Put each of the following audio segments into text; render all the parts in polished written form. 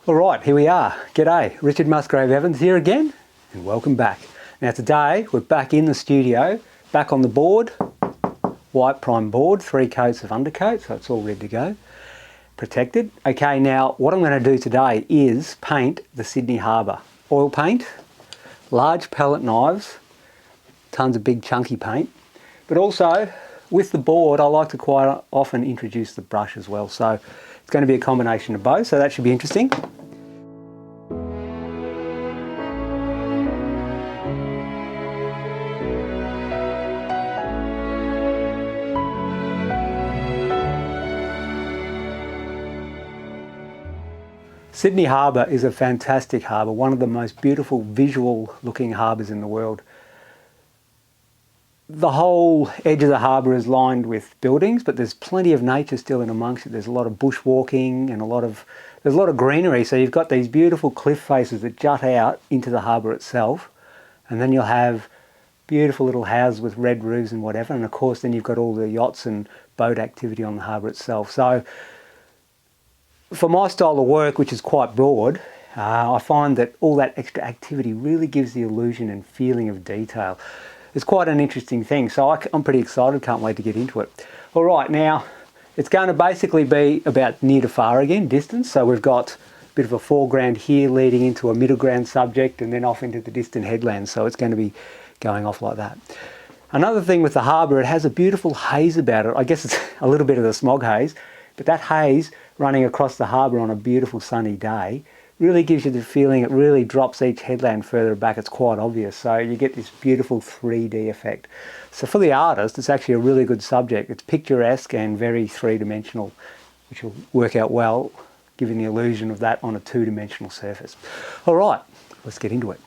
Alright, here we are. G'day, Richard Musgrave-Evans here again, and welcome back. Now today, we're back in the studio, back on the board, white prime board, 3 coats of undercoat, so it's all ready to go, protected. Okay, now what I'm going to do today is paint the Sydney Harbour. Oil paint, large palette knives, tons of big chunky paint, but also with the board I like to quite often introduce the brush as well, so it's going to be a combination of both, so that should be interesting. Sydney Harbour is a fantastic harbour, one of the most beautiful visual looking harbours in the world. The whole edge of the harbour is lined with buildings, but there's plenty of nature still in amongst it. There's a lot of bushwalking and there's a lot of greenery, so you've got these beautiful cliff faces that jut out into the harbour itself, and then you'll have beautiful little houses with red roofs and whatever, and of course then you've got all the yachts and boat activity on the harbour itself. So for my style of work, which is quite broad, I find that all that extra activity really gives the illusion and feeling of detail. It's quite an interesting thing, so I'm pretty excited, can't wait to get into it. All right, now it's going to basically be about near to far again, distance. So we've got a bit of a foreground here leading into a middle ground subject and then off into the distant headlands, so it's going to be going off like that. Another thing with the harbour, it has a beautiful haze about it. I guess it's a little bit of the smog haze, but that haze running across the harbour on a beautiful sunny day really gives you the feeling, it really drops each headland further back. It's quite obvious, so you get this beautiful 3D effect. So for the artist, it's actually a really good subject. It's picturesque and very three-dimensional, which will work out well, giving the illusion of that on a two-dimensional surface. All right, let's get into it.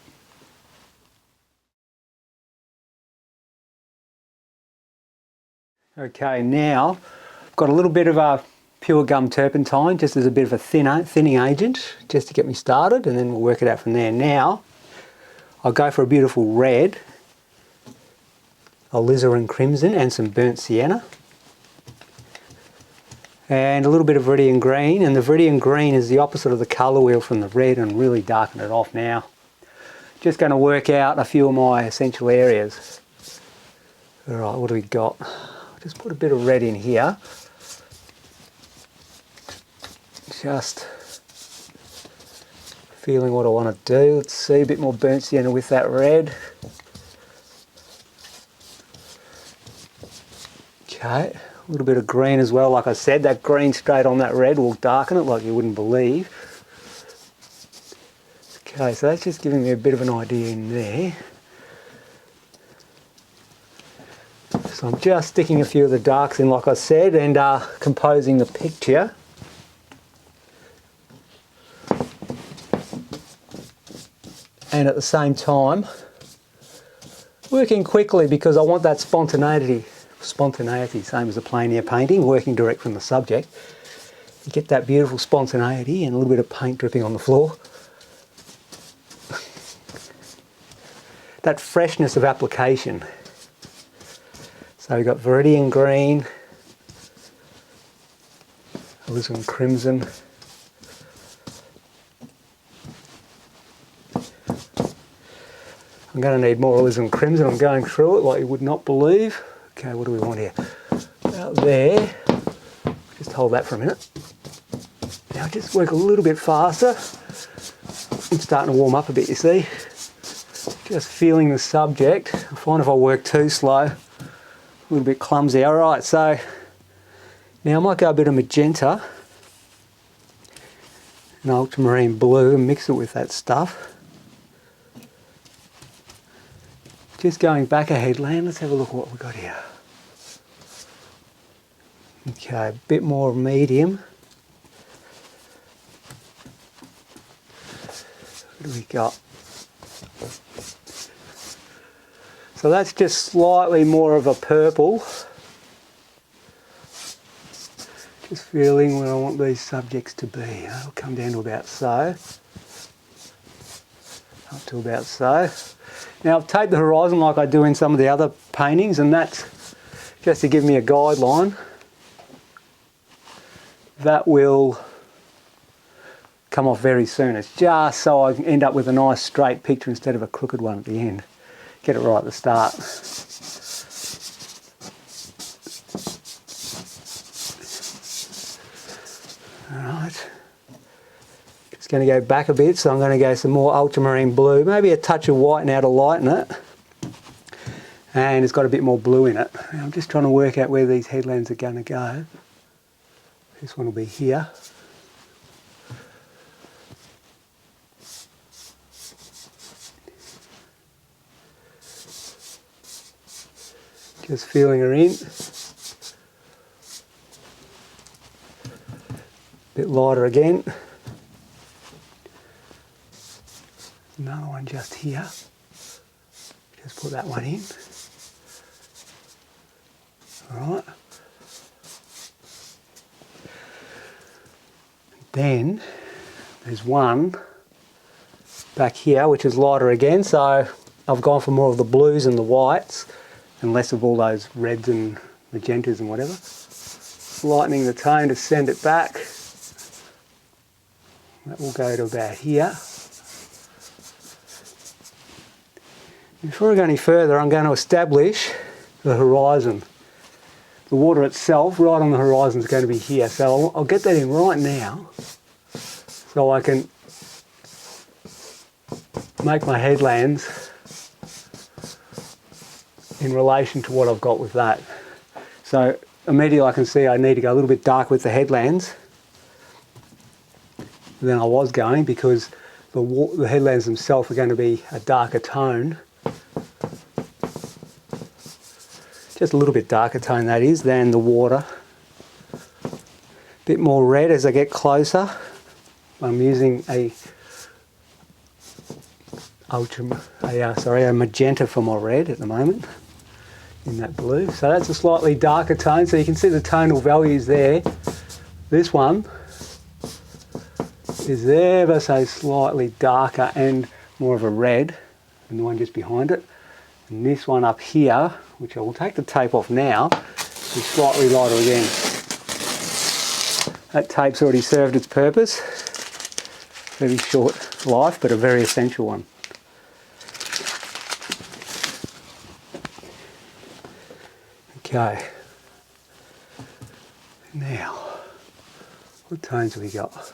Okay, now I've got a little bit of a pure gum turpentine, just as a bit of a thinning agent, just to get me started, and then we'll work it out from there. Now, I'll go for a beautiful red, alizarin crimson, and some burnt sienna. And a little bit of viridian green, and the viridian green is the opposite of the colour wheel from the red and really darken it off now. Just going to work out a few of my essential areas. Alright, what do we got? I'll just put a bit of red in here. Just feeling what I want to do. Let's see, a bit more burnt sienna with that red. Okay, a little bit of green as well. Like I said, that green straight on that red will darken it like you wouldn't believe. Okay, so that's just giving me a bit of an idea in there. So I'm just sticking a few of the darks in, like I said, and composing the picture. And at the same time, working quickly because I want that spontaneity, same as a plein air painting, working direct from the subject. You get that beautiful spontaneity and a little bit of paint dripping on the floor. That freshness of application. So we've got viridian green, alizarin crimson, I'm going to need more alizarin crimson. I'm going through it like you would not believe. Okay, what do we want here? About there. Just hold that for a minute. Now just work a little bit faster. I'm starting to warm up a bit, you see. Just feeling the subject. I find if I work too slow, a little bit clumsy. All right, so now I might go a bit of magenta and ultramarine blue and mix it with that stuff. Just going back a headland, let's have a look at what we've got here. Okay, a bit more medium. What do we got? So that's just slightly more of a purple. Just feeling where I want these subjects to be. I'll come down to about so. Up to about so. Now I've taped the horizon like I do in some of the other paintings, and that's just to give me a guideline. That will come off very soon. It's just so I can end up with a nice straight picture instead of a crooked one at the end. Get it right at the start. Alright. It's going to go back a bit, so I'm going to go some more ultramarine blue, maybe a touch of white now to lighten it. And it's got a bit more blue in it. I'm just trying to work out where these headlands are going to go. This one will be here. Just feeling her in. Bit lighter again. Another one just here. Just put that one in. Alright. Then there's one back here which is lighter again, so I've gone for more of the blues and the whites and less of all those reds and magentas and whatever. Lightening the tone to send it back. That will go to about here. Before I go any further, I'm going to establish the horizon. The water itself, right on the horizon, is going to be here. So I'll get that in right now so I can make my headlands in relation to what I've got with that. So immediately I can see I need to go a little bit dark with the headlands than I was going, because the headlands themselves are going to be a darker tone. Just a little bit darker tone, that is, than the water. A bit more red as I get closer. I'm using a magenta for my red at the moment in that blue. So that's a slightly darker tone, so you can see the tonal values there. This one is ever so slightly darker and more of a red than the one just behind it. And this one up here, which I will take the tape off now, is slightly lighter again. That tape's already served its purpose. Very short life, but a very essential one. Okay. Now, what tones have we got?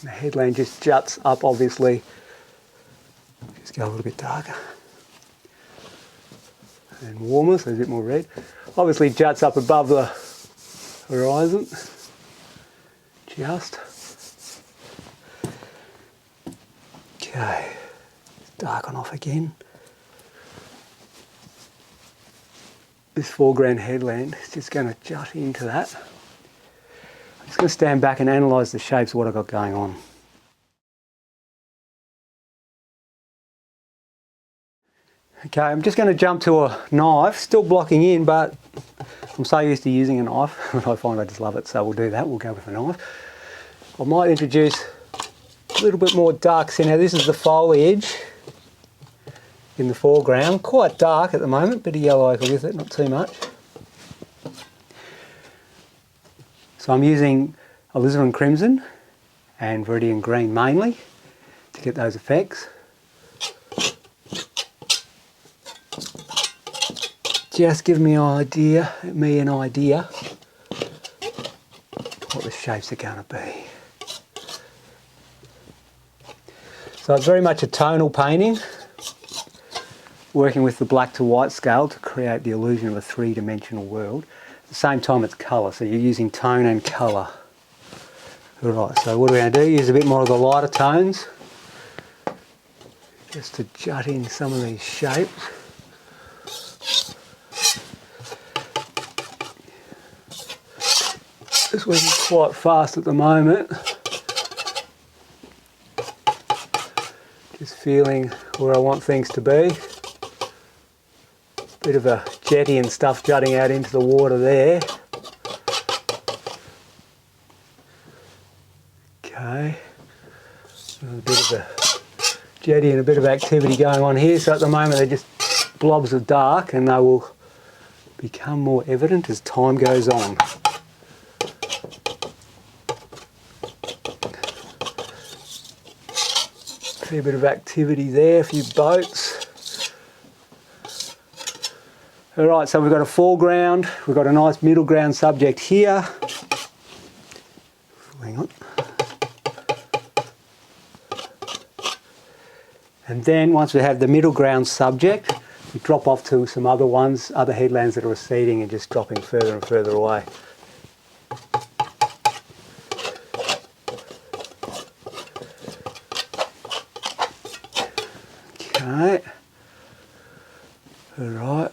The headland just juts up, obviously. Just go a little bit darker and warmer, so there's a bit more red. Obviously juts up above the horizon. Just. Okay, darken off again. This foreground headland is just going to jut into that. I'm just going to stand back and analyse the shapes of what I've got going on. Okay, I'm just going to jump to a knife, still blocking in, but I'm so used to using a knife that I find I just love it, so we'll do that. We'll go with a knife. I might introduce a little bit more dark. See, now this is the foliage in the foreground, quite dark at the moment, bit of yellow ochre with it, not too much. So I'm using alizarin crimson and viridian green mainly to get those effects. Just give me an idea what the shapes are going to be. So it's very much a tonal painting, working with the black to white scale to create the illusion of a three-dimensional world. At the same time it's colour, so you're using tone and colour. Alright, so what we're going to do, use a bit more of the lighter tones, just to jut in some of these shapes. Just working quite fast at the moment. Just feeling where I want things to be. Bit of a jetty and stuff jutting out into the water there. Okay. A bit of a jetty and a bit of activity going on here. So at the moment they're just blobs of dark, and they will become more evident as time goes on. Fair bit of activity there, a few boats. Alright, so we've got a foreground, we've got a nice middle ground subject here. Hang on. And then once we have the middle ground subject, we drop off to some other ones, other headlands that are receding and just dropping further and further away. Okay. All right.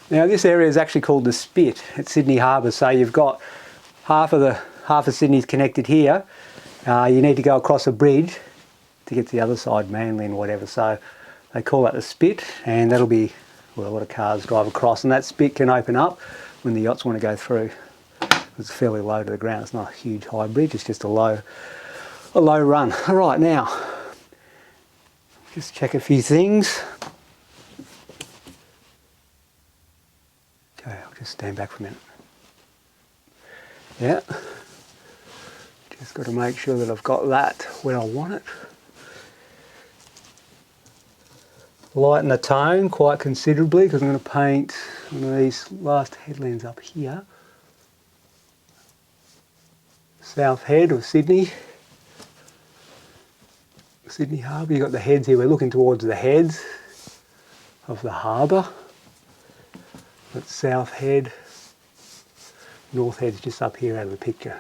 Now this area is actually called the Spit at Sydney Harbour. So you've got half of Sydney's connected here. You need to go across a bridge to get to the other side, Manly and whatever. So they call that the Spit, and that'll be where a lot of cars drive across. And that Spit can open up when the yachts want to go through. It's fairly low to the ground. It's not a huge high bridge. It's just a low run. All right, now just check a few things. Okay, I'll just stand back for a minute. Yeah, just got to make sure that I've got that where I want it. Lighten the tone quite considerably because I'm going to paint one of these last headlands up here. South Head of Sydney. Sydney Harbour, you've got the heads here. We're looking towards the heads of the harbour. That's South Head. North Head's just up here out of the picture.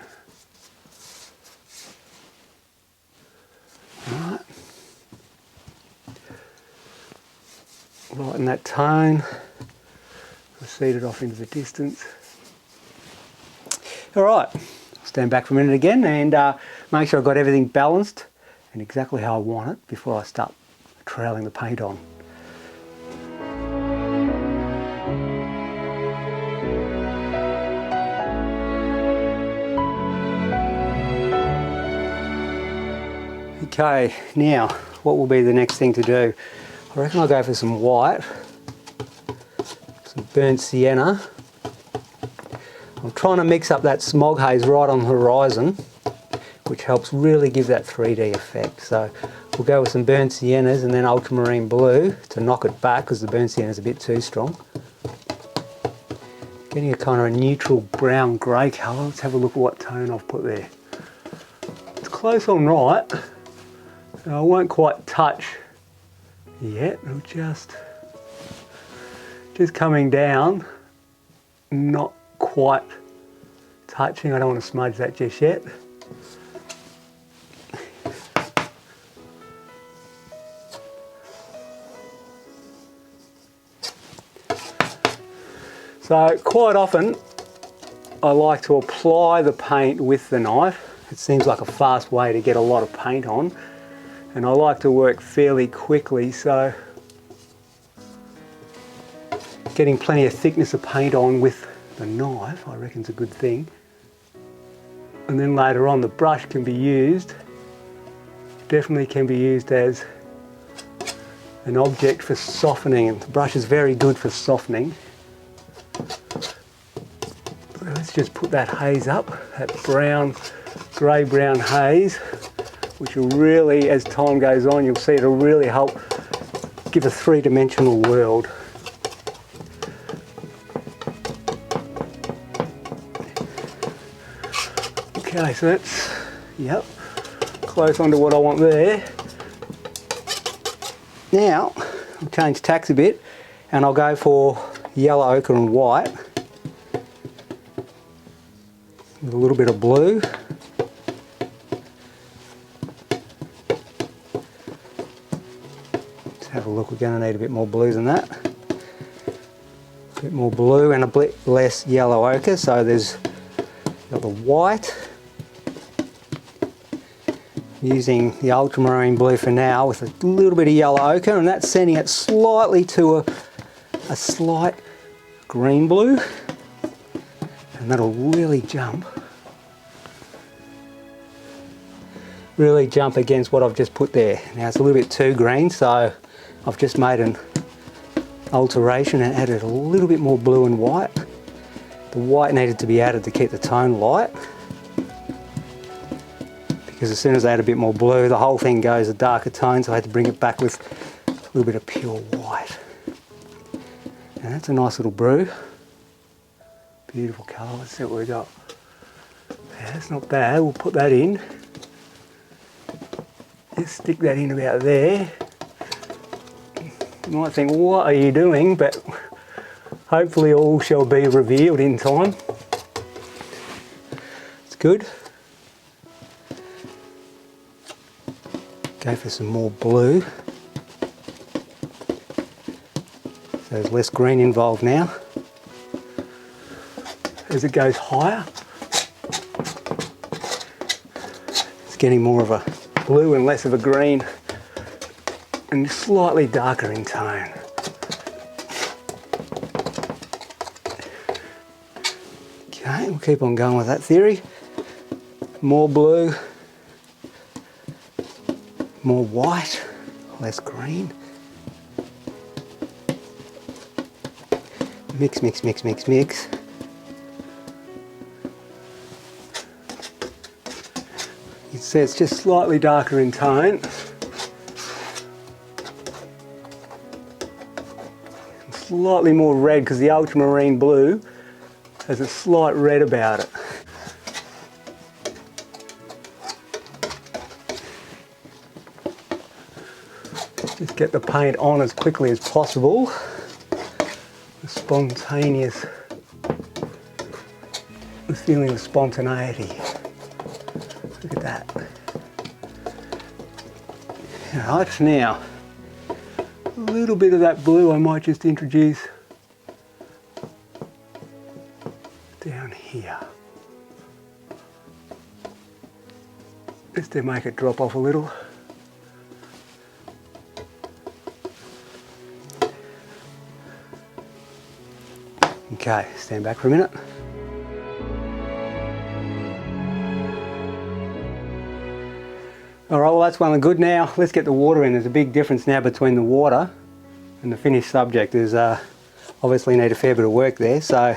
Alright. Lighten that tone. Recede it off into the distance. Alright, I'll stand back for a minute again and make sure I've got everything balanced and exactly how I want it before I start trailing the paint on. Okay, now what will be the next thing to do? I reckon I'll go for some white, some burnt sienna. I'm trying to mix up that smog haze right on the horizon, which helps really give that 3D effect. So we'll go with some burnt siennas and then ultramarine blue to knock it back because the burnt sienna is a bit too strong. Getting a kind of a neutral brown grey colour. Let's have a look at what tone I've put there. It's close on right. I won't quite touch yet. I'm just coming down, not quite touching. I don't want to smudge that just yet. So quite often I like to apply the paint with the knife. It seems like a fast way to get a lot of paint on. And I like to work fairly quickly, so getting plenty of thickness of paint on with the knife I reckon is a good thing. And then later on the brush can be used, definitely can be used as an object for softening, and the brush is very good for softening. Let's just put that haze up, that brown, grey-brown haze, which will really, as time goes on, you'll see it'll really help give a three-dimensional world. Okay, so that's, yep, close onto what I want there. Now, I'll change tacks a bit and I'll go for yellow, ochre and white with a little bit of blue. Have a look, we're going to need a bit more blue than that. A bit more blue and a bit less yellow ochre, so there's got the white. Using the ultramarine blue for now with a little bit of yellow ochre, and that's sending it slightly to a slight green blue, and that'll really jump. really jump against what I've just put there. Now it's a little bit too green, so I've just made an alteration and added a little bit more blue and white. The white needed to be added to keep the tone light, because as soon as I add a bit more blue, the whole thing goes a darker tone, so I had to bring it back with a little bit of pure white. And that's a nice little brew. Beautiful colour. Let's see what we got. Yeah, that's not bad. We'll put that in. Just stick that in about there. You might think, what are you doing? But hopefully all shall be revealed in time. It's good. Go for some more blue. So there's less green involved now. As it goes higher, it's getting more of a blue and less of a green, and slightly darker in tone. Okay, we'll keep on going with that theory. More blue, more white, less green. Mix, mix, mix, mix, mix. You can see it's just slightly darker in tone. Slightly more red, because the ultramarine blue has a slight red about it. Just get the paint on as quickly as possible. The spontaneous, the feeling of spontaneity. Look at that. Right, now, a little bit of that blue I might just introduce down here. Just to make it drop off a little. Okay, stand back for a minute. Alright, well that's well and good. Now let's get the water in. There's a big difference now between the water and the finished subject. There's obviously need a fair bit of work there, so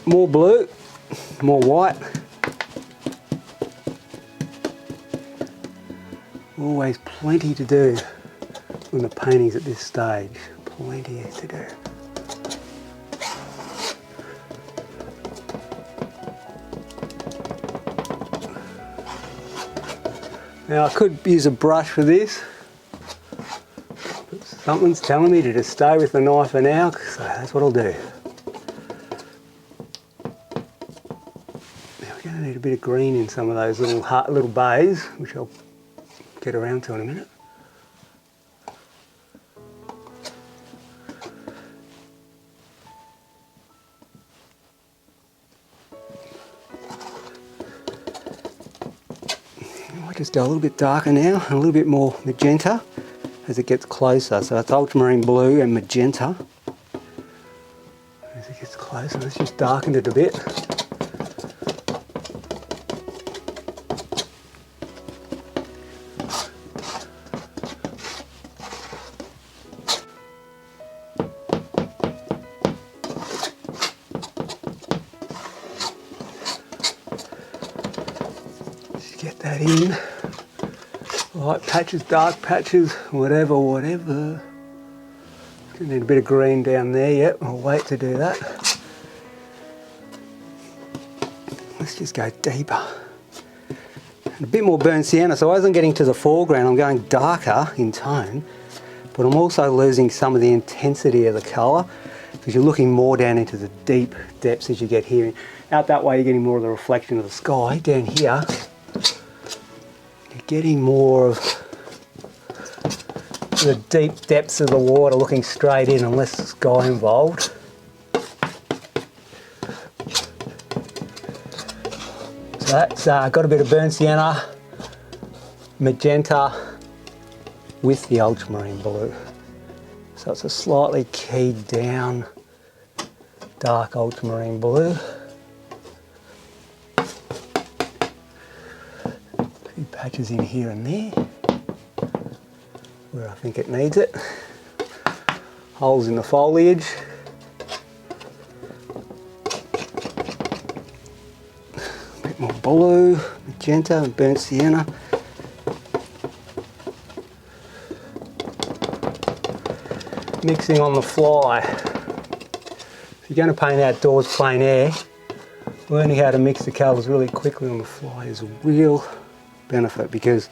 more blue, more white. Always plenty to do on the paintings at this stage. Plenty to do. Now I could use a brush for this, but something's telling me to just stay with the knife for now, so that's what I'll do. Now we're going to need a bit of green in some of those little bays, which I'll get around to in a minute. Just go a little bit darker now and a little bit more magenta as it gets closer. So it's ultramarine blue and magenta. As it gets closer, let's just darken it a bit. Just get that in. Light patches, dark patches, whatever. Gonna need a bit of green down there, yep, I'll wait to do that. Let's just go deeper. And a bit more burnt sienna, so as I'm getting to the foreground, I'm going darker in tone, but I'm also losing some of the intensity of the colour, because you're looking more down into the deep depths as you get here. Out that way, you're getting more of the reflection of the sky. Down here, getting more of the deep depths of the water looking straight in and less sky involved. So that's got a bit of burnt sienna, magenta with the ultramarine blue. So it's a slightly keyed down dark ultramarine blue. patches in here and there, where I think it needs it. Holes in the foliage. A bit more blue, magenta and burnt sienna. Mixing on the fly. If you're going to paint outdoors plein air, learning how to mix the colours really quickly on the fly is a real benefit, because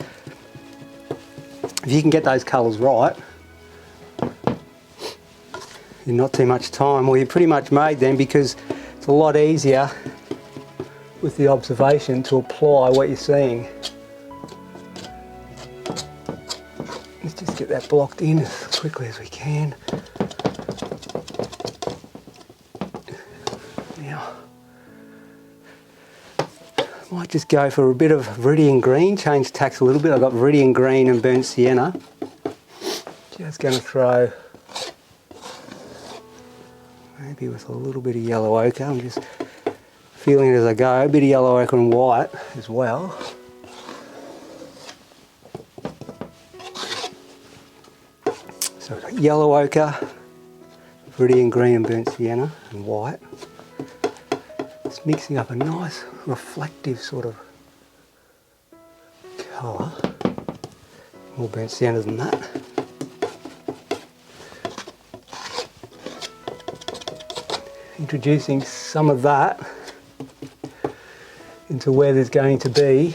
if you can get those colours right in not too much time, well, you're pretty much made then, because it's a lot easier with the observation to apply what you're seeing. Let's just get that blocked in as quickly as we can. Now, might just go for a bit of Viridian green, change tacks a little bit. I've got Viridian green and burnt sienna. Just going to throw, maybe with a little bit of yellow ochre. I'm just feeling it as I go. A bit of yellow ochre and white as well. So I've got yellow ochre, Viridian green and burnt sienna and white. It's mixing up a nice reflective sort of colour. More burnt sienna than that. Introducing some of that into where there's going to be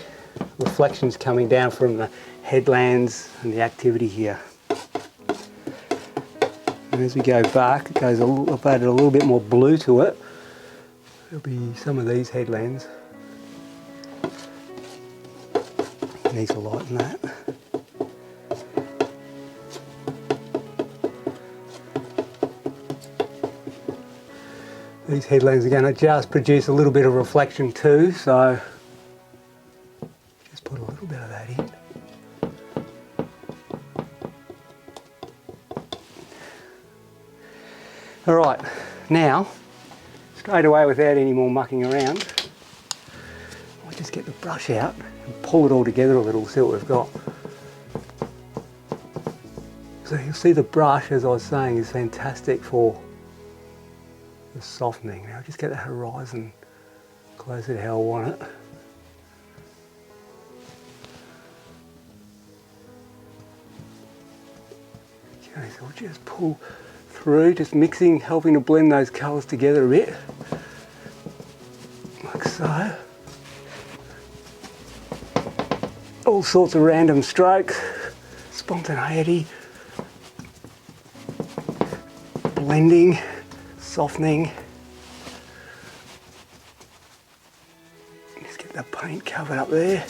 reflections coming down from the headlands and the activity here. And as we go back, it goes I've added a little bit more blue to it. There'll be some of these headlands. Needs a light in that. These headlands are going to just produce a little bit of reflection too, so just put a little bit of that in. Alright, now, straight away without any more mucking around, I'll just get the brush out and pull it all together a little, see what we've got. So you'll see the brush, as I was saying, is fantastic for the softening. Now just get the horizon closer to how I want it. Okay, so we'll just pull through, just mixing, helping to blend those colours together a bit, like so. All sorts of random strokes, spontaneity, blending, softening. Just get that paint covered up there.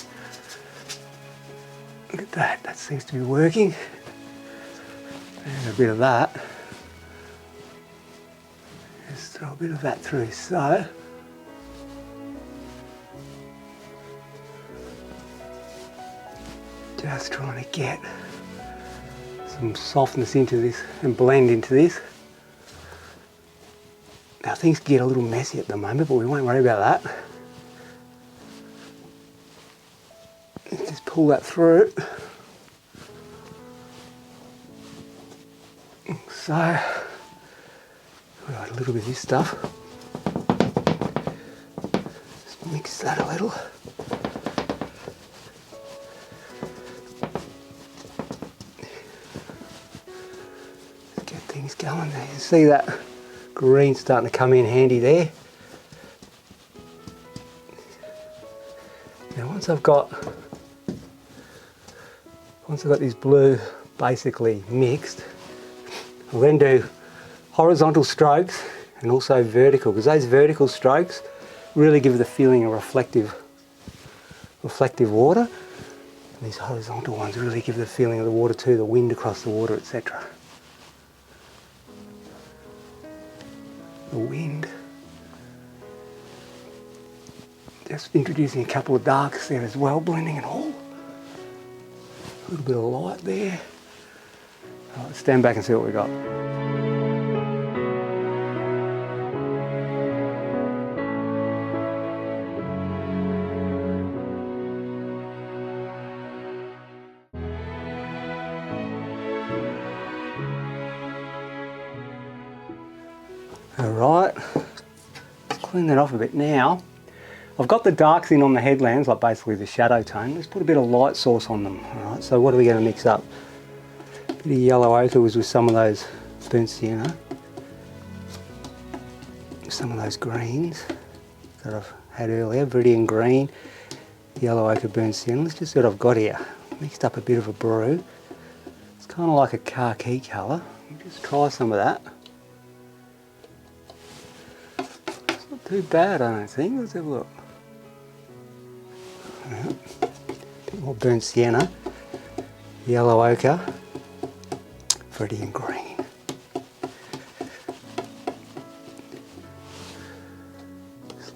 Look at that, that seems to be working. And a bit of that. Just throw a bit of that through, so. Just trying to get some softness into this and blend into this. Now things get a little messy at the moment, but we won't worry about that. Just pull that through. So, right, a little bit of this stuff. Just mix that a little. Let's get things going there. You see that green starting to come in handy there. Now once I've got this blue basically mixed, I'll then do horizontal strokes and also vertical, because those vertical strokes really give the feeling of reflective water. And these horizontal ones really give the feeling of the water too, the wind across the water, etc. The wind. Just introducing a couple of darks there as well, blending it all. A little bit of light there. Right, let's stand back and see what we got. Alright, let's clean that off a bit now. I've got the darks in on the headlands, like basically the shadow tone. Let's put a bit of light source on them. Alright, so what are we going to mix up? A bit of yellow ochre was with some of those burnt sienna. Some of those greens that I've had earlier, viridian green, yellow ochre, burnt sienna. Let's just see what I've got here. Mixed up a bit of a brew. It's kind of like a khaki colour. Just try some of that. It's not too bad, I don't think. Let's have a look. A bit more burnt sienna, yellow ochre, viridian green.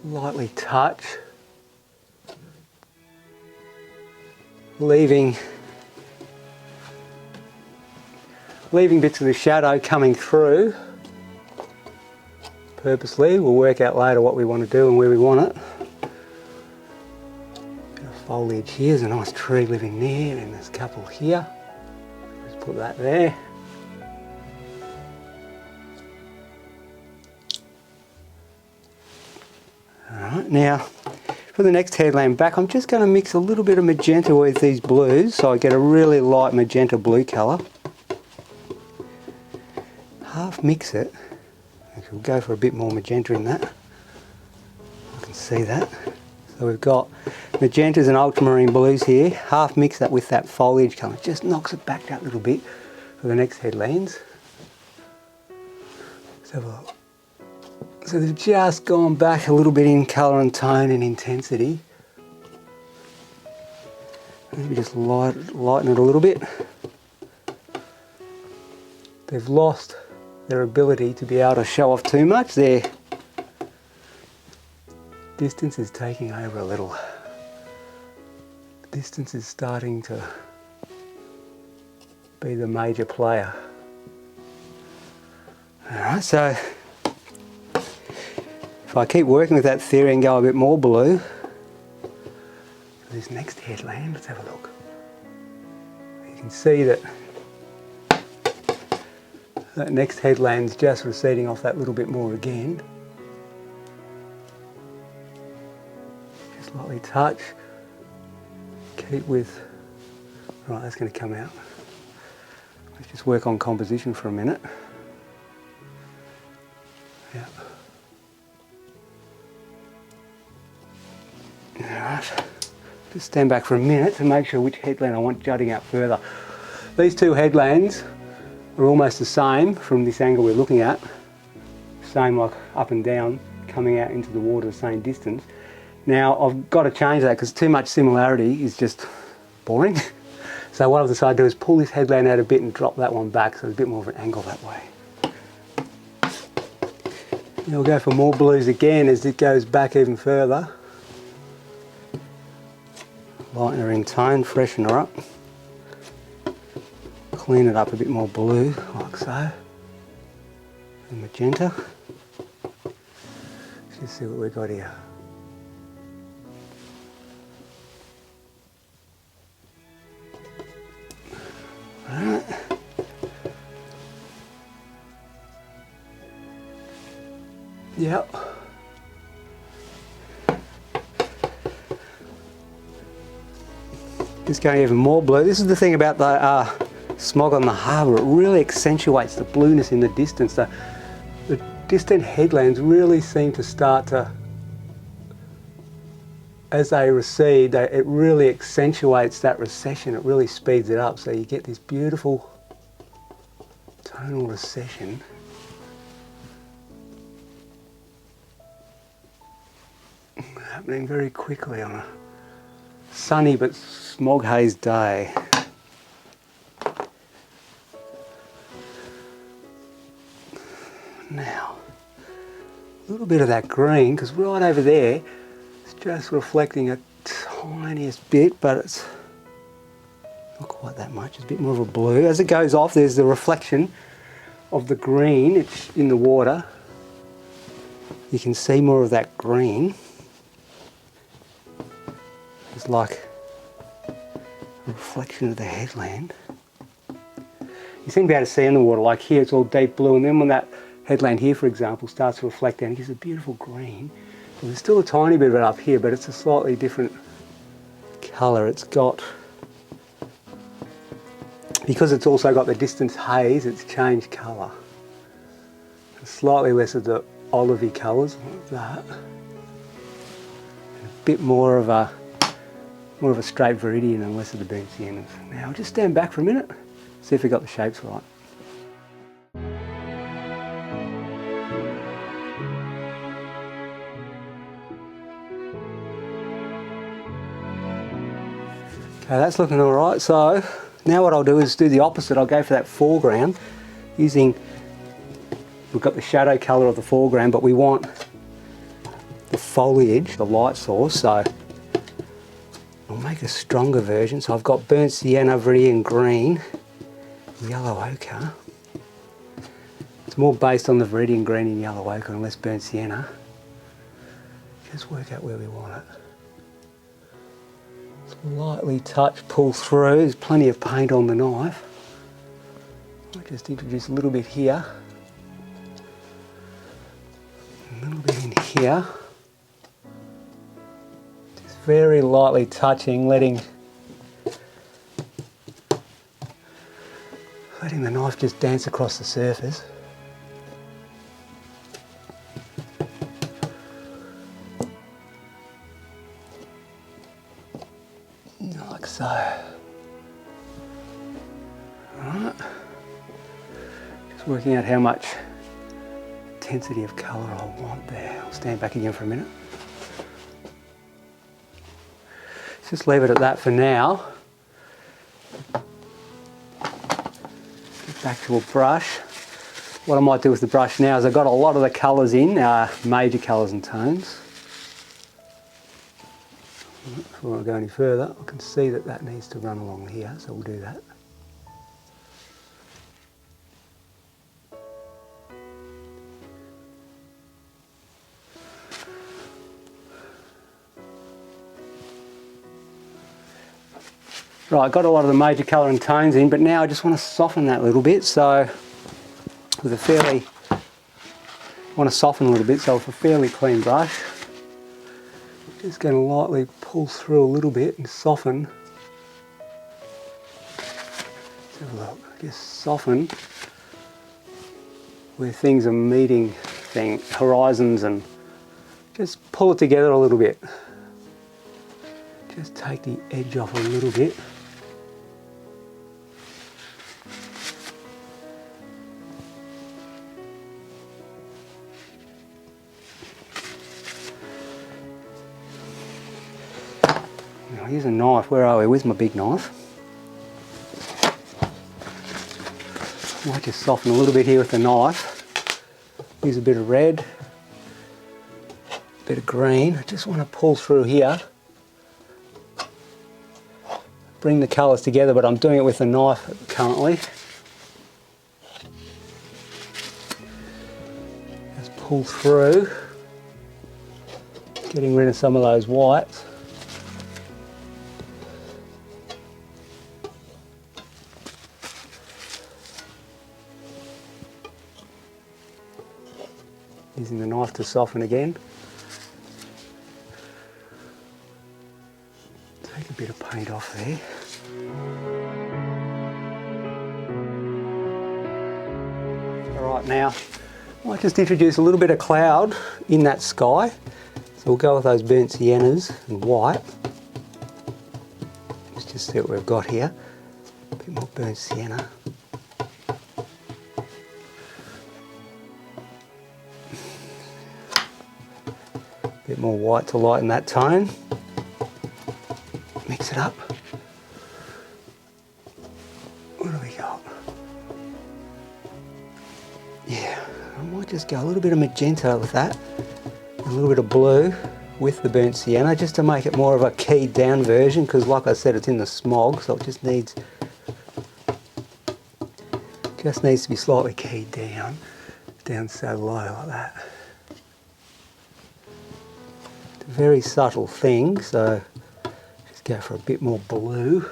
Lightly touch, leaving bits of the shadow coming through purposely. We'll work out later what we want to do and where we want it. Bit of foliage here, there's a nice tree living there, and there's a couple here. Just put that there. Alright, now for the next headland back, I'm just going to mix a little bit of magenta with these blues so I get a really light magenta blue colour. Half mix it. Actually, we'll go for a bit more magenta in that. I can see that. So we've got magentas and ultramarine blues here. Half mix that with that foliage colour. It just knocks it back that little bit for the next headlands. Let's have a look. So they've just gone back a little bit in colour and tone and intensity. Maybe just lighten it a little bit. They've lost their ability to be able to show off too much. Their distance is taking over a little. Distance is starting to be the major player. Alright, so if I keep working with that theory and go a bit more blue, this next headland, let's have a look. You can see that that next headland's just receding off that little bit more again. Just lightly touch. Keep with, right, that's going to come out. Let's just work on composition for a minute. Yeah. Alright, just stand back for a minute to make sure which headland I want jutting out further. These two headlands are almost the same from this angle we're looking at. Same like up and down, coming out into the water the same distance. Now I've got to change that because too much similarity is just boring. So what I've decided to do is pull this headland out a bit and drop that one back so there's a bit more of an angle that way. And we'll go for more blues again as it goes back even further. Lighten her in tone, freshen her up. Clean it up a bit more blue, like so. And magenta. Let's just see what we've got here. Alright. Yep. Just going even more blue. This is the thing about the smog on the harbour. It really accentuates the blueness in the distance. The distant headlands really seem to start to, as they recede, it really accentuates that recession. It really speeds it up. So you get this beautiful tonal recession. Happening very quickly on a sunny but smog haze day. Now, a little bit of that green, because right over there it's just reflecting a tiniest bit, but it's not quite that much. It's a bit more of a blue. As it goes off, there's the reflection of the green. It's in the water. You can see more of that green. It's like a reflection of the headland. You seem to be able to see in the water, like here it's all deep blue, and then when that headland here, for example, starts to reflect down. It gives a beautiful green. So there's still a tiny bit of it up here, but it's a slightly different colour. It's got, because it's also got the distance haze, it's changed colour. Slightly less of the olivey colours like that. And a bit more of a straight viridian and less of the burnt siennas. Now I'll just stand back for a minute, see if we got the shapes right. Okay, that's looking all right. So now what I'll do is do the opposite. I'll go for that foreground using, we've got the shadow colour of the foreground, but we want the foliage, the light source, so I'll make a stronger version. So I've got burnt sienna, viridian green, yellow ochre. It's more based on the viridian green and yellow ochre and less burnt sienna. Just work out where we want it. Lightly touch, pull through. There's plenty of paint on the knife. I'll just introduce a little bit here, a little bit in here. Just very lightly touching, letting the knife just dance across the surface. Like so. Alright. Just working out how much intensity of colour I want there. I'll stand back again for a minute. Just leave it at that for now. Get back to a brush. What I might do with the brush now is I've got a lot of the colours in, major colours and tones. Before I go any further, I can see that that needs to run along here, so we'll do that. Right, got a lot of the major colour and tones in, but now I just want to soften that a little bit. So with I want to soften a little bit, so with a fairly clean brush, just going to lightly pull through a little bit and soften. Let's have a look. Just soften where things are meeting horizons, and just pull it together a little bit. Just take the edge off a little bit. I'll use a knife. Where are we? Where's my big knife? I might just soften a little bit here with the knife. Use a bit of red, a bit of green. I just want to pull through here. Bring the colours together, but I'm doing it with a knife currently. Just pull through, getting rid of some of those whites. Using the knife to soften again. Take a bit of paint off there. Alright, now I might just introduce a little bit of cloud in that sky. So we'll go with those burnt siennas and white. Let's just see what we've got here. A bit more burnt sienna. Bit more white to lighten that tone. Mix it up. What do we got? Yeah, I might just go a little bit of magenta with that. A little bit of blue with the burnt sienna, just to make it more of a keyed down version, because like I said, it's in the smog, so it just needs to be slightly keyed down so low like that. Very subtle thing, so just go for a bit more blue.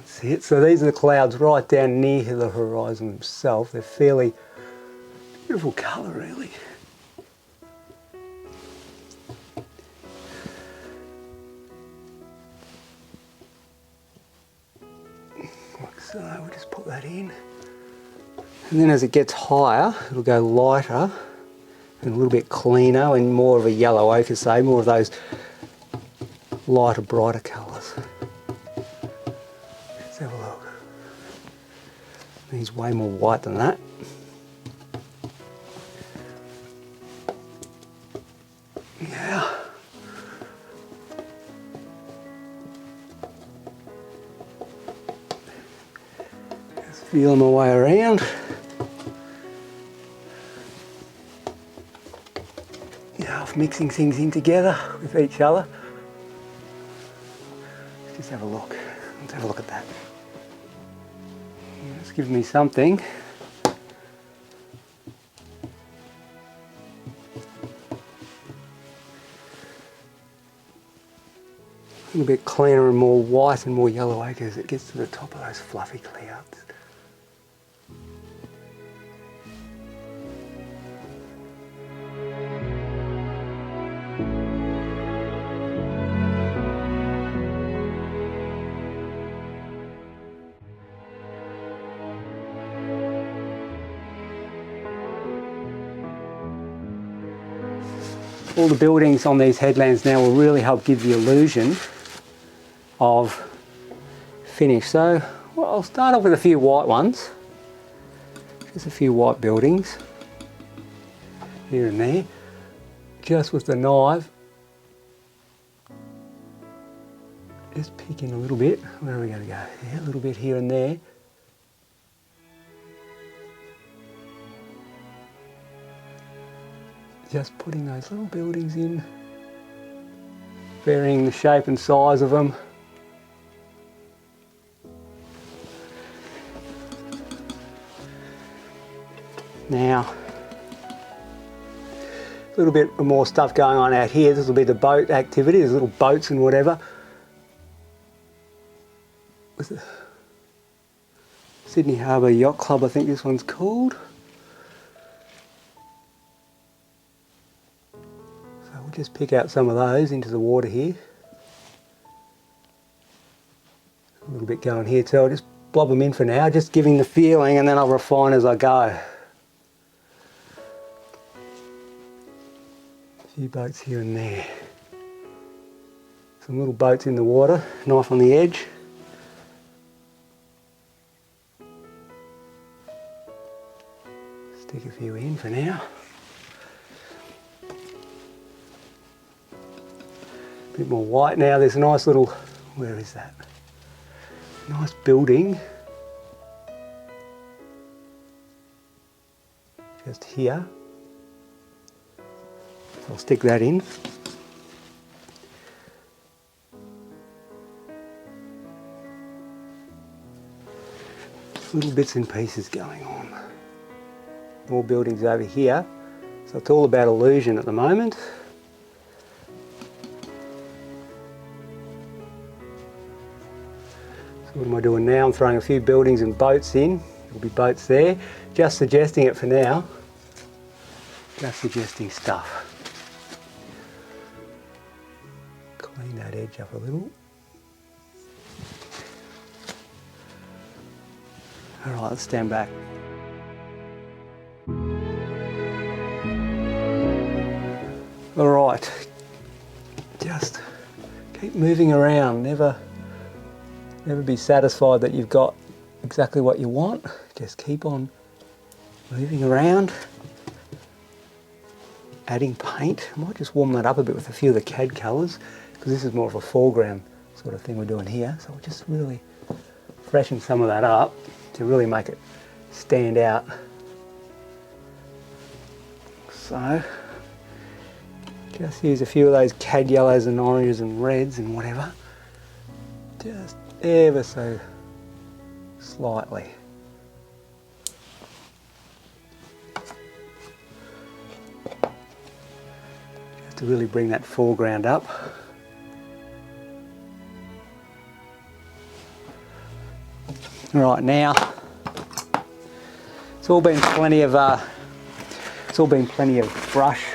That's it. So these are the clouds right down near the horizon themselves. They're fairly beautiful colour, really. Like so, we'll just put that in. And then as it gets higher, it'll go lighter and a little bit cleaner and more of a yellow ochre, say, more of those lighter, brighter colours. Let's have a look. He's way more white than that. Yeah. Just feeling my way around. Mixing things in together with each other. Let's just have a look. Let's have a look at that. It's giving me something. A little bit cleaner and more white and more yellow ochre as it gets to the top of those fluffy clouds. All the buildings on these headlands now will really help give the illusion of finish. So well, I'll start off with a few white ones. Just a few white buildings here and there. Just with the knife, just picking a little bit. Where are we going to go? Yeah, a little bit here and there. Just putting those little buildings in, varying the shape and size of them. Now, a little bit more stuff going on out here. This will be the boat activity. There's little boats and whatever. With the Sydney Harbour Yacht Club, I think this one's called. Just pick out some of those into the water here. A little bit going here too. I'll just blob them in for now, just giving the feeling, and then I'll refine as I go. A few boats here and there. Some little boats in the water, knife on the edge. Stick a few in for now. Bit more white now. There's a nice little, where is that? Nice building. Just here. So I'll stick that in. Little bits and pieces going on. More buildings over here. So it's all about illusion at the moment. What am I doing now? I'm throwing a few buildings and boats in. There'll be boats there. Just suggesting it for now. Just suggesting stuff. Clean that edge up a little. Alright, let's stand back. Alright, just keep moving around. Never be satisfied that you've got exactly what you want. Just keep on moving around, adding paint. I might just warm that up a bit with a few of the CAD colours, because this is more of a foreground sort of thing we're doing here. So we'll just really freshen some of that up to really make it stand out. So just use a few of those CAD yellows and oranges and reds and whatever. Just ever so slightly. Just to really bring that foreground up. Right now, it's all been plenty of brush,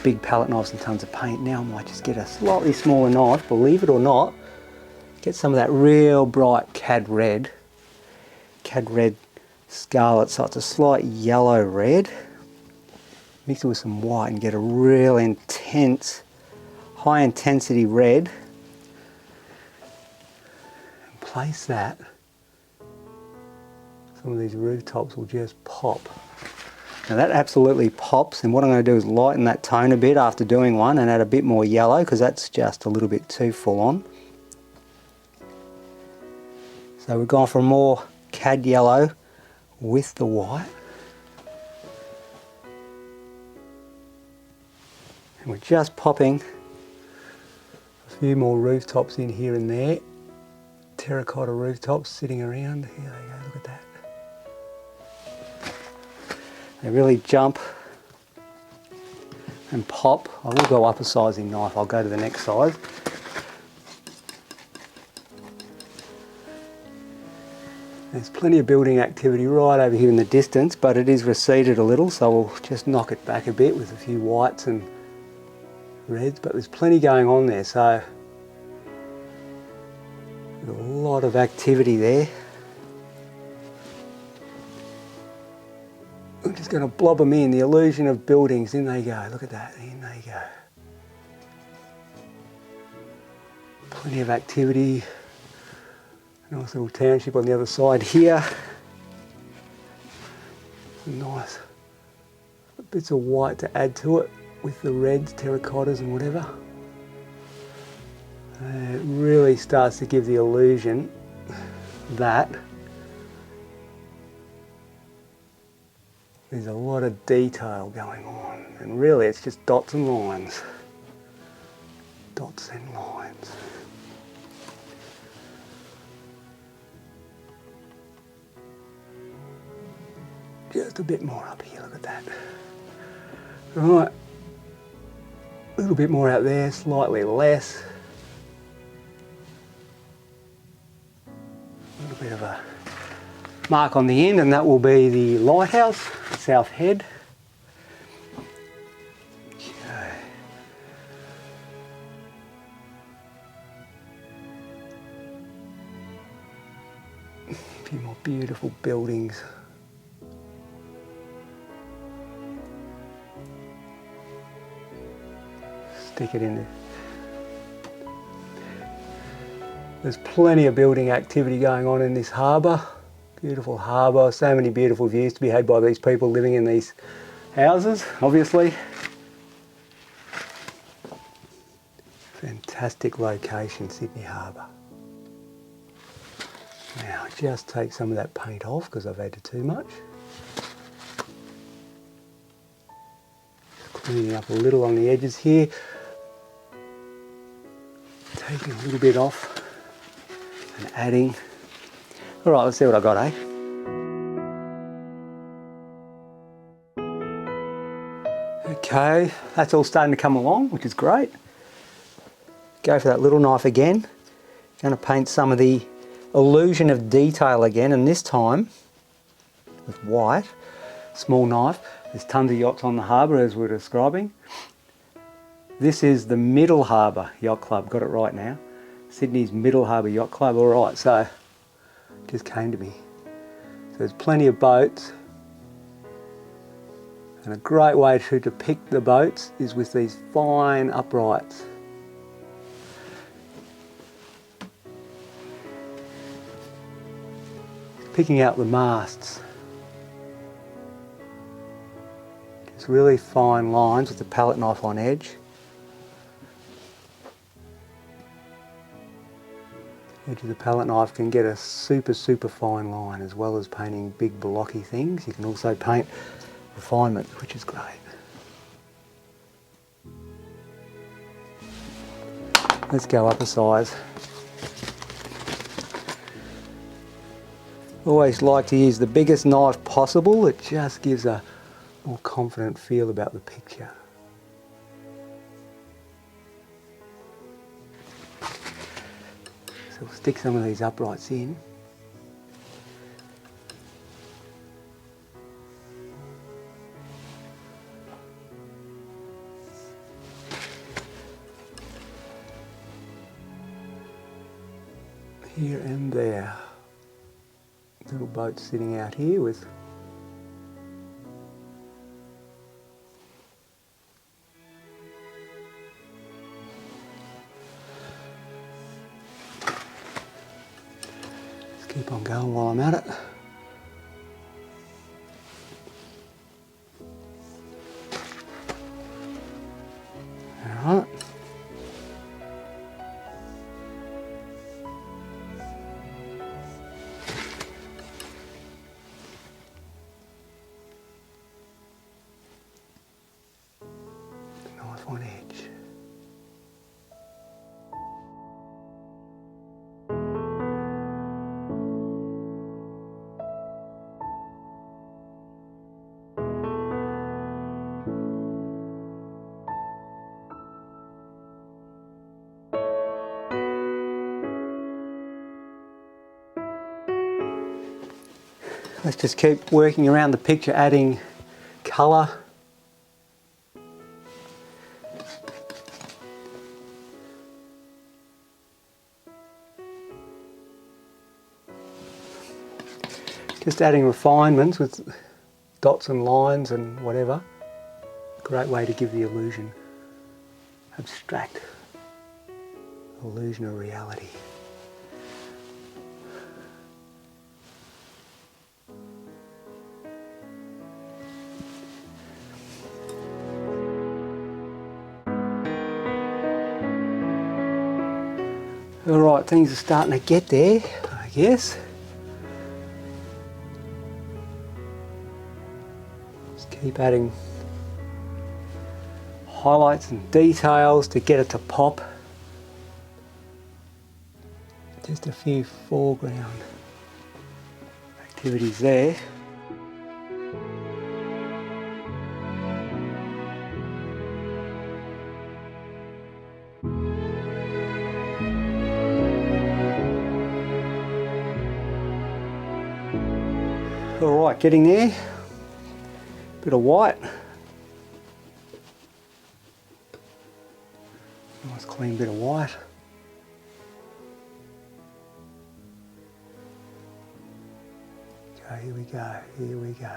big palette knives and tons of paint. Now I might just get a slightly smaller knife, believe it or not, get some of that real bright cad red scarlet, so it's a slight yellow red. Mix it with some white and get a real intense, high intensity red. And place that. Some of these rooftops will just pop. Now that absolutely pops, and what I'm going to do is lighten that tone a bit after doing one and add a bit more yellow, because that's just a little bit too full on. So we've gone for more cad yellow with the white. And we're just popping a few more rooftops in here and there. Terracotta rooftops sitting around. Here they go, look at that. They really jump and pop. I will go up a sizing knife, I'll go to the next size. There's plenty of building activity right over here in the distance, but it is receded a little, so we'll just knock it back a bit with a few whites and reds, but there's plenty going on there, so there's a lot of activity there. I'm just going to blob them in, the illusion of buildings, in they go, look at that, in they go. Plenty of activity. Nice little township on the other side here. Nice bits of white to add to it with the reds, terracottas and whatever. And it really starts to give the illusion that there's a lot of detail going on, and really it's just dots and lines. Dots and lines. Just a bit more up here, look at that. Right, a little bit more out there, slightly less. A little bit of a mark on the end, and that will be the lighthouse, South Head. Okay. A few more beautiful buildings. Stick it in there. There's plenty of building activity going on in this harbour. Beautiful harbour, so many beautiful views to be had by these people living in these houses, obviously. Fantastic location, Sydney Harbour. Now, just take some of that paint off because I've added too much. Cleaning up a little on the edges here. Taking a little bit off and adding. All right, let's see what I got, eh? Okay, that's all starting to come along, which is great. Go for that little knife again. Going to paint some of the illusion of detail again, and this time with white. Small knife. There's tons of yachts on the harbour as we're describing. This is the Middle Harbour Yacht Club, got it right now. Sydney's Middle Harbour Yacht Club, all right, so it just came to me. So there's plenty of boats, and a great way to depict the boats is with these fine uprights. Picking out the masts. Just really fine lines with the palette knife on edge. Edge of the palette knife can get a super fine line, as well as painting big blocky things. You can also paint refinement, which is great. Let's go up a size. Always like to use the biggest knife possible. It just gives a more confident feel about the picture. So we'll stick some of these uprights in. here and there. Little boat sitting out here with let's keep on going while I'm at it. All right. Nice one edge. Let's just keep working around the picture, adding colour. Just adding refinements with dots and lines and whatever. Great way to give the illusion, abstract illusion of reality. Alright, things are starting to get there, I guess. Just keep adding highlights and details to get it to pop. Just a few foreground activities there. Alright, getting there. Bit of white. Nice clean bit of white. Okay, here we go, here we go.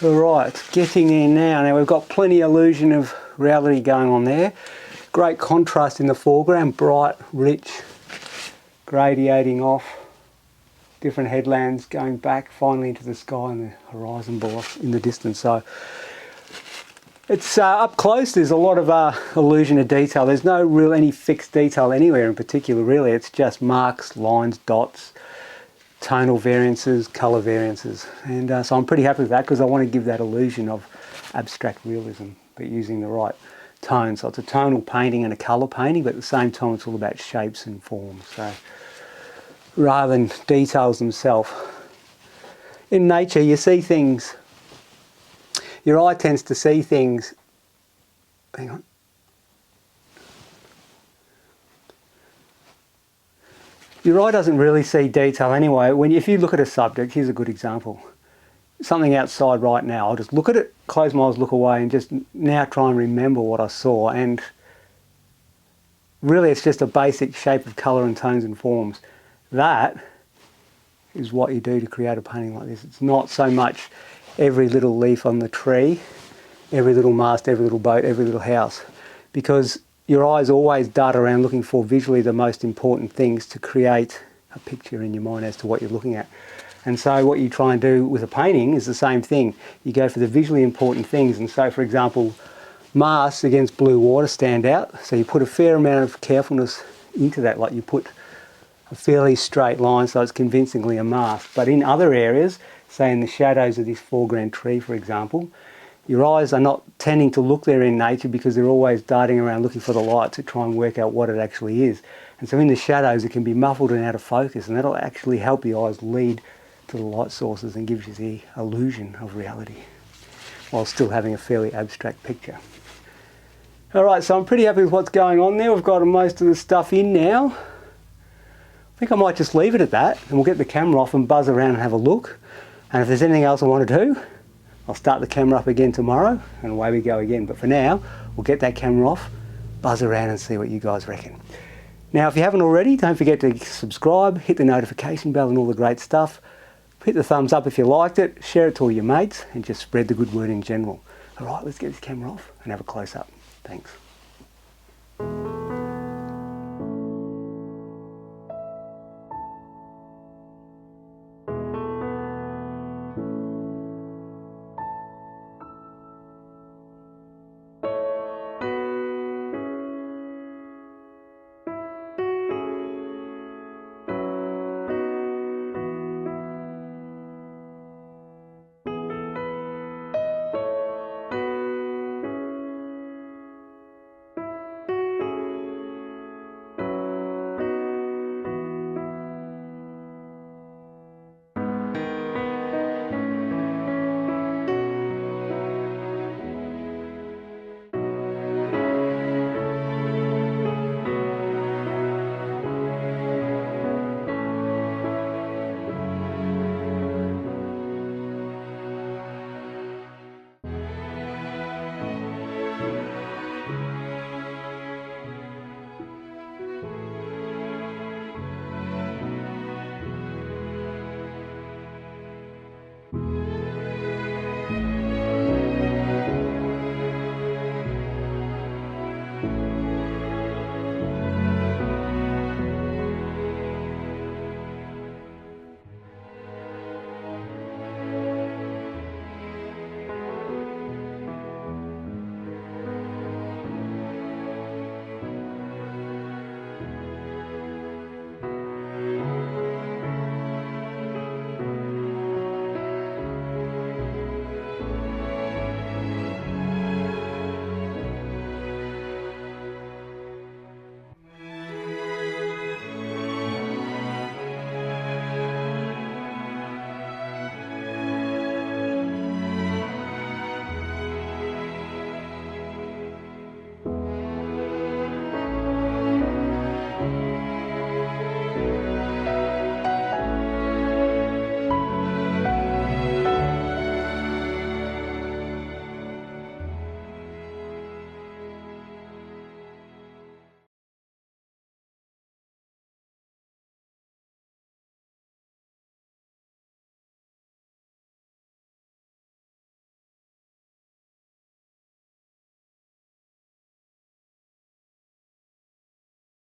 Alright, getting there now. Now we've got plenty of illusion of reality going on there. Great contrast in the foreground, bright, rich, gradiating off. Different headlands going back finally into the sky and the horizon below in the distance. So it's up close, there's a lot of illusion of detail. There's no real any fixed detail anywhere in particular really. It's just marks, lines, dots, tonal variances, colour variances, and so I'm pretty happy with that because I want to give that illusion of abstract realism but using the right tone. So it's a tonal painting and a colour painting, but at the same time it's all about shapes and forms, so rather than details themselves. In nature you see things, your eye tends to see things, hang on, your eye doesn't really see detail anyway. If you look at a subject, here's a good example. Something outside right now, I'll just look at it, close my eyes, look away and just now try and remember what I saw, and really it's just a basic shape of colour and tones and forms. That is what you do to create a painting like this. It's not so much every little leaf on the tree, every little mast, every little boat, every little house, because your eyes always dart around looking for visually the most important things to create a picture in your mind as to what you're looking at. And so what you try and do with a painting is the same thing. You go for the visually important things. And so, for example, masts against blue water stand out. So you put a fair amount of carefulness into that, like you put a fairly straight line so it's convincingly a mast. But in other areas, say in the shadows of this foreground tree, for example, your eyes are not tending to look there in nature because they're always darting around looking for the light to try and work out what it actually is. And so in the shadows, it can be muffled and out of focus, and that'll actually help the eyes lead to the light sources and gives you the illusion of reality while still having a fairly abstract picture. Alright, so I'm pretty happy with what's going on there. We've got most of the stuff in now. I think I might just leave it at that, and we'll get the camera off and buzz around and have a look. And if there's anything else I want to do, I'll start the camera up again tomorrow and away we go again. But for now, we'll get that camera off, buzz around and see what you guys reckon. Now, if you haven't already, don't forget to subscribe, hit the notification bell and all the great stuff. Hit the thumbs up if you liked it, share it to all your mates, and just spread the good word in general. All right, let's get this camera off and have a close up. Thanks.